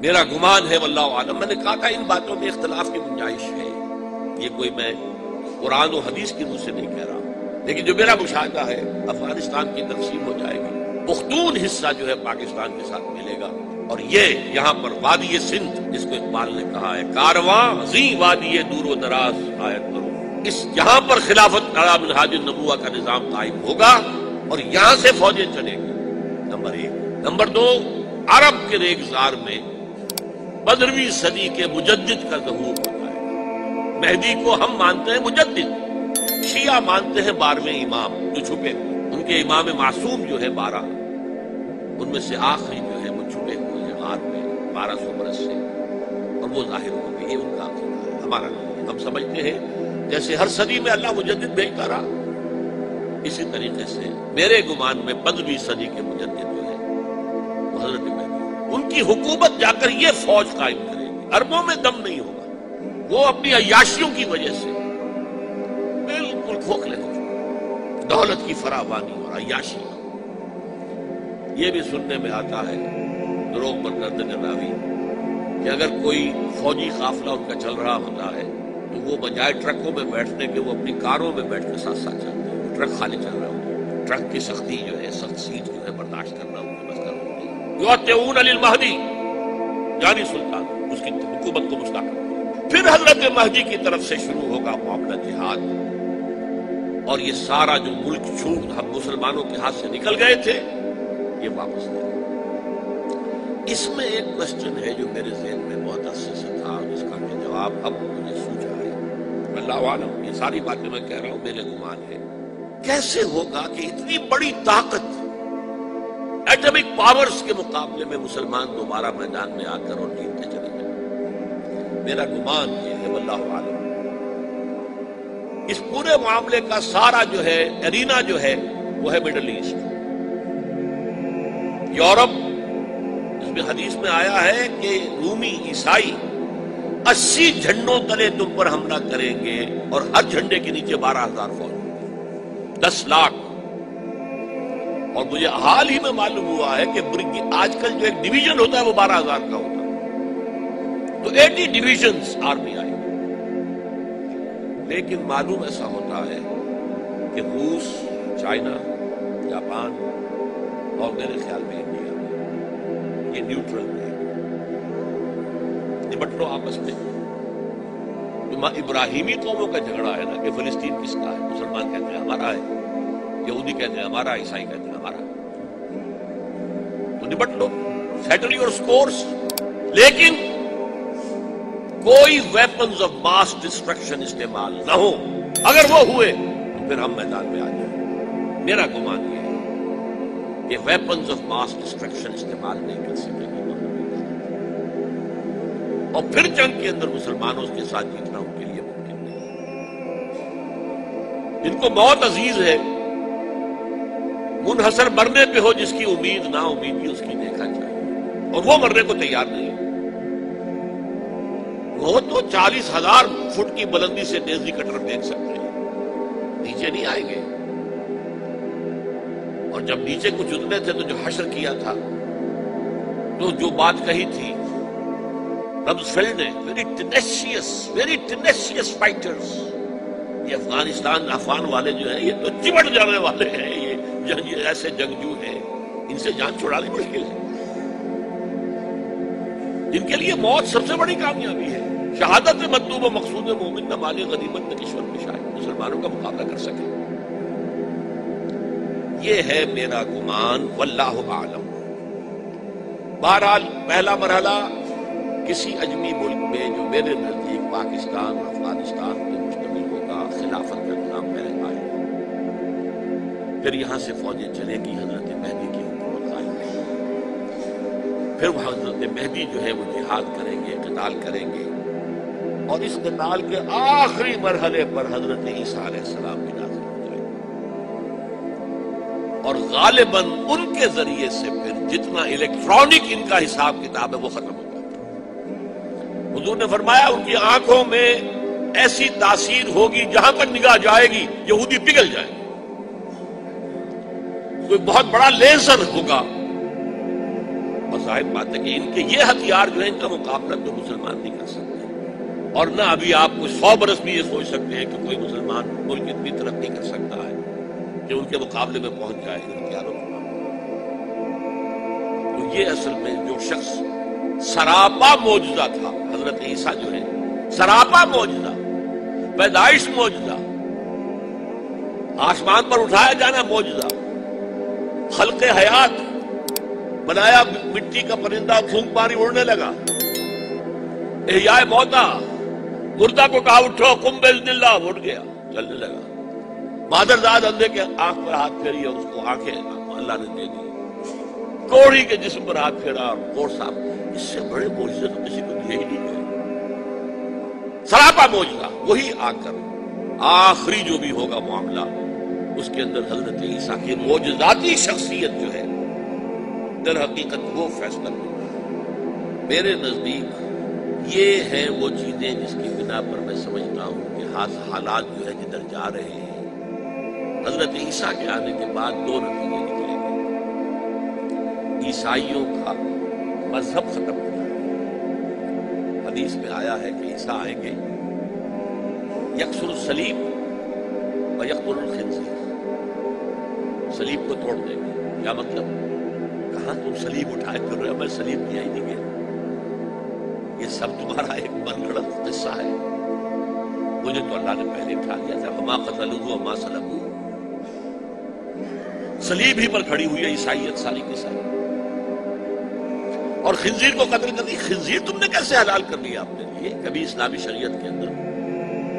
میرا گمان ہے واللہ عالم. میں نے کہا تھا ان باتوں میں اختلاف کی گنجائش ہے، یہ کوئی میں قرآن و حدیث کی روح سے نہیں کہہ رہا، لیکن جو میرا مشاہدہ ہے افغانستان کی تقسیم ہو جائے گی، پختون حصہ جو ہے پاکستان کے ساتھ ملے گا، اور یہ یہاں پر وادی سندھ جس کو اقبال نے کہا ہے کارواں زی وادی دور و دراز آیت کرو، اس یہاں پر خلافت علی منہاج النبوہ کا نظام قائم ہوگا اور یہاں سے فوجیں چلیں گی. نمبر 1. نمبر 2، عرب کے ریگزار میں 15ویں صدی کے مجدد کا ظہور ہوتا ہے. مہدی کو ہم مانتے ہیں مجدد، شیعہ مانتے ہیں 12ویں امام جو چھپے ہوئے، ان کے امام معصوم جو ہے 12، ان میں سے آخری جو ہے وہ چھپے ہوئے ہیں غار میں 1200 برس سے، اور وہ ظاہر ہو گئی. یہ ان کا عقیدہ ہے، ہمارا نہیں. ہم سمجھتے ہیں جیسے ہر صدی میں اللہ مجدد بھیجتا رہا، اسی طریقے سے میرے گمان میں 15ویں صدی کے مجدد جو ہے وہ حضرت مہدی، ان کی حکومت جا کر یہ فوج قائم کرے گی. عربوں میں دم نہیں ہوگا، وہ اپنی عیاشیوں کی وجہ سے بالکل کھوکھلے ہو چکے، دولت کی فراوانی اور عیاشی. یہ بھی سننے میں آتا ہے دروغ پر گردن راوی کہ اگر کوئی فوجی قافلہ ان کا چل رہا ہوتا ہے تو وہ بجائے ٹرکوں میں بیٹھنے کے وہ اپنی کاروں میں بیٹھ کے ساتھ ساتھ چلتے ہیں. ٹرک خالی چل رہا ہوتا ہے، ٹرک کی سختی جو ہے، سخت سیٹ جو ہے برداشت کرنا ان کی مسئلہ ہوتی ہے. یعطون للمہدی یعنی سلطان اس کی حکومت کو مستحکم. پھر حضرت مہدی کی طرف سے شروع ہوگا معاملہ جہاد، اور یہ سارا جو ملک چھوٹ ہم مسلمانوں کے ہاتھ سے نکل گئے تھے یہ واپس لے. اس میں ایک کوشچن ہے جو میرے ذہن میں بہت عرصے سے تھا، جس کا کہ جواب اب مجھے سوچا ہے. اللہ عالم، یہ ساری باتیں میں کہہ رہا ہوں میرے گمان ہے. کیسے ہوگا کہ اتنی بڑی طاقت ایٹمک پاورز کے مقابلے میں مسلمان دوبارہ میدان میں آ کر اور جیتتے چلے جائیں؟ میرا گمان یہ ہے واللہ عالم، اس پورے معاملے کا سارا جو ہے ارینا جو ہے وہ ہے مڈل ایسٹ، یورپ. اس میں حدیث میں آیا ہے کہ رومی عیسائی 80 جھنڈوں تلے تم پر حملہ کریں گے، اور ہر جھنڈے کے نیچے 12,000 فوج، 10 لاکھ. اور مجھے حال ہی میں معلوم ہوا ہے کہ آج کل جو ایک ڈویژن ہوتا ہے وہ 12,000 کا ہوتا ہے، تو 80 ڈویژنز آرمی آئی. لیکن معلوم ایسا ہوتا ہے کہ روس، چائنا، جاپان اور میرے خیال میں انڈیا یہ نیوٹرل ہے، نمٹ لو آپس میں. ابراہیمی قوموں کا جھگڑا ہے نا کہ فلسطین کس کا ہے، مسلمان کہتے ہیں ہمارا ہے، یہودی کہتے ہیں ہمارا، عیسائی کہتے ہیں ہمارا، تو نمٹ لو، سیٹل یور سکورز. لیکن کوئی ویپنز آف ماس ڈسٹرکشن استعمال نہ ہو. اگر وہ ہوئے تو پھر ہم میدان میں آ جائیں. میرا گمان یہ ہے کہ ویپنز آف ماس ڈسٹرکشن استعمال نہیں کر سکیں گے، اور پھر جنگ کے اندر مسلمانوں کے ساتھ جیتنا ان کے لیے ممکن نہیں. جن کو موت عزیز ہے، منحصر مرنے پہ ہو جس کی امید نہ امیدی اس کی دیکھا جائے، اور وہ مرنے کو تیار نہیں ہے. وہ تو 40,000 فٹ کی بلندی سے نیزی کٹر پھینک سکتے ہیں، نیچے نہیں آئیں گے. اور جب نیچے کچھ اتنے تھے تو جو حشر کیا تھا، تو جو بات کہی تھی رمزفیلڈ نے، ویری ٹینیشیس فائٹرز. یہ افغان والے جو ہیں یہ تو چمٹ جانے والے ہیں، یہ ایسے جنگجو ہیں، ان سے جان چھڑانی مشکل ہے. جن کے لیے موت سب سے بڑی کامیابی ہے. شہادت مطلوب و مقصود مومن نہ مال غنیمت نہ کشور میں شاید مسلمانوں کا مقابلہ کر سکے. یہ ہے میرا گمان واللہ عالم. بہرحال پہلا مرحلہ کسی اجمی ملک میں جو میرے نزدیک پاکستان اور افغانستان پہ مشتمل ہوگا، خلافت کا نظام پہلے آئے گا، پھر یہاں سے فوجیں چلے گی، حضرت مہدی کی حکومت قائم ہوگی. پھر وہ حضرت مہدی جو ہے وہ جہاد کریں گے، قتال کریں گے، اور اس قتال کے آخری مرحلے پر حضرت عیسیٰ علیہ السلام بھی نازل ہو جائیں گے، اور غالباً ان کے ذریعے سے پھر جتنا الیکٹرانک ان کا حساب کتاب ہے وہ ختم ہو جاتا ہے. حضور نے فرمایا ان کی آنکھوں میں ایسی تاثیر ہوگی جہاں پر نگاہ جائے گی یہودی پگھل جائے گا. کوئی بہت بڑا لیزر ہوگا ظاہر بات ہے کہ ان کے یہ ہتھیار جو ہیں ان کا مقابلہ تو مسلمان نہیں کر سکتے، اور نہ ابھی آپ کو 100 برس بھی یہ سوچ سکتے ہیں کہ کوئی مسلمان ملک اتنی ترقی کر سکتا ہے کہ ان کے مقابلے میں پہنچ جائے ان ہتھیاروں کے معاملے۔ تو یہ اصل میں جو شخص سراپا معجزہ تھا، حضرت عیسیٰ جو ہے سراپا معجزہ، پیدائش معجزہ، آسمان پر اٹھایا جانا معجزہ، خلق حیات، بنایا مٹی کا پرندہ، پھونک ماری اڑنے لگا، احیاء موتا، مردہ کو کہا اٹھو قم باذن اللہ، اٹھ گیا چلنے لگا، مادرزاد اندھے کے آنکھ پر ہاتھ پھیری اور اس کو آنکھیں اللہ نے دے دی، کوڑی کے جسم پر ہاتھ پھیرا اور کوڑ صاحب، اس سے بڑے معجزے تو کسی کو دیے ہی نہیں گئے، سراپا معجزہ۔ وہی آ کر آخری جو بھی ہوگا معاملہ اس کے اندر حضرت عیسیٰ کی معجزاتی شخصیت جو ہے در حقیقت وہ فیصلہ کرے۔ میرے نزدیک یہ ہیں وہ چیزیں جس کی بنا پر میں سمجھتا ہوں کہ حالات جو ہے جدھر جا رہے ہیں، حضرت عیسیٰ کے آنے کے بعد 2 نتیجے نکلیں گے۔ عیسائیوں کا مذہب ختم ہو جائے گا، حدیث میں آیا ہے کہ عیسیٰ آئیں گے، یکسر الصلیب و یقتل الخنزیر، صلیب کو توڑ دیں گے۔ کیا مطلب؟ کہاں تم صلیب اٹھائے پھر رہے ہو؟ میں صلیب دیا ہی نہیں گیا، یہ سب تمہارا ایک من گھڑت قصہ ہے، مجھے تو اللہ نے پہلے اٹھا لیا تھا، وما قتلوہ وما صلبوہ، صلیب ہی پر کھڑی ہوئی ہے عیسائیت ساری کی ساری، اور خنزیر کو قتل کر دی۔ خنزیر تم نے کیسے حلال کر لیا اپنے لیے؟ کبھی اسلامی شریعت کے اندر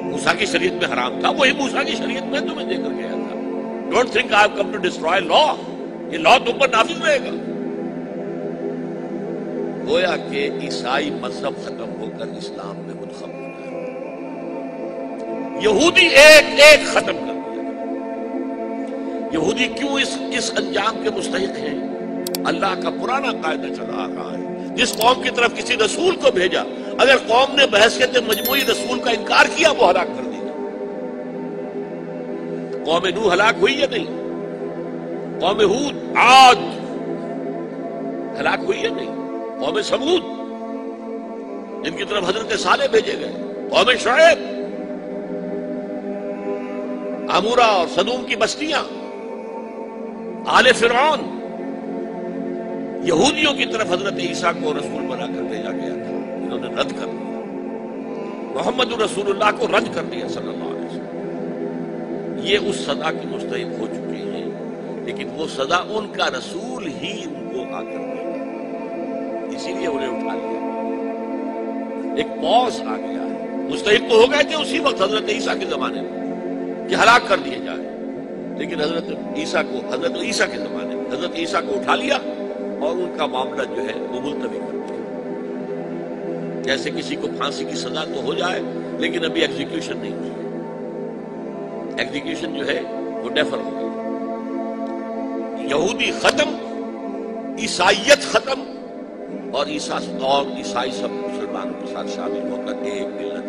موسیٰ کی شریعت میں حرام تھا، وہی موسیٰ کی شریعت میں تمہیں دے کر گیا تھا۔ Don't think I have come to destroy law, یہ لا تم پر نافذ رہے گا۔ گویا کہ عیسائی مذہب ختم ہو کر اسلام میں منتخب ہو جائے، یہودی ایک ایک ختم کر دیا۔ یہودی کیوں اس انجام کے مستحق ہیں؟ اللہ کا پرانا قاعدہ چلا آ رہا ہے، جس قوم کی طرف کسی رسول کو بھیجا، اگر قوم نے بحیثیت مجموعی رسول کا انکار کیا وہ ہلاک کر دیا۔ قوم نوح ہلاک ہوئی یا نہیں؟ قوم ہود، عاد ہلاک ہوئی یا نہیں؟ قوم سمود جن کی طرف حضرت صالح بھیجے گئے، قوم شعیب، عمورہ اور صدوم کی بستیاں، آل فرعون، یہودیوں کی طرف حضرت عیسیٰ کو رسول بنا کر بھیجا گیا تھا، انہوں نے رد کر دیا، محمد رسول اللہ کو رد کر دیا صلی اللہ علیہ وسلم۔ یہ اس سزا کے مستحق ہو چکے ہیں، لیکن وہ سزا ان کا رسول ہی ان کو آ کر دے گا، اسی لیے انہیں اٹھا لیا۔ ایک پوز آ گیا ہے، مستحق تو ہو گئے تھے اسی وقت حضرت عیسیٰ کے زمانے میں کہ ہلاک کر دیے جائے، لیکن حضرت عیسیٰ کے زمانے میں حضرت عیسیٰ کو اٹھا لیا اور ان کا معاملہ جو ہے وہ ملتوی کر دیا۔ جیسے کسی کو پھانسی کی سزا تو ہو جائے لیکن ابھی ایگزیکیوشن نہیں ہوئی، ایگزیکیوشن جو ہے وہ ڈیفر ہو گئی۔ یہودی ختم، عیسائیت ختم، اور عیسائی سب مسلمانوں کے ساتھ شامل ہو کر ایک ملت